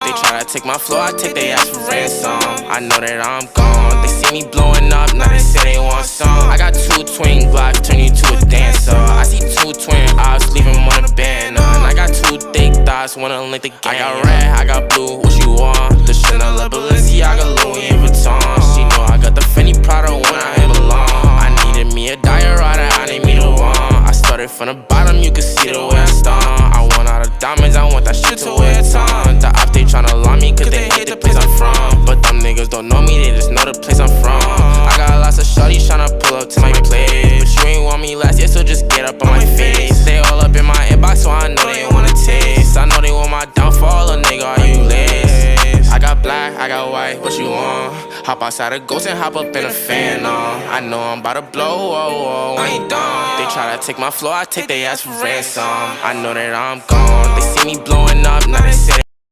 They try to take my flow, I take their ass for ransom. I know that I'm gone. They see me blowing up, now they say they want some. I got 2 twin Glocks, turn you to a dancer. I see 2 twin eyes, leave him on a banner. And I got 2 thick thighs, wanna link the game. I got red, I got blue, what you want? The Chanel, Balenciaga, Louis Vuitton. She know I got the Fendi Prada when I hit belong. I needed me a diorama, I need me the one. I started from the bottom, you can see the way I stung. I want all the diamonds, I want that shit to wear a ton. The op, they tryna lie me, cause they hate the place I'm from. But them niggas don't know me, they just know the place I'm from. I got lots of shorties tryna pull up to my place, but you ain't want me last year, so just get up on my face. They all up in my inbox, so I know they wanna taste. I know they want my downfall, a nigga, are you lace? I got black, I got white, what you want? Hop outside a ghost and hop up in a fan, I know I'm about to blow, I ain't done. They try to take my flow, I take their ass for ransom. I know that I'm gone. They see me blowing up, now they say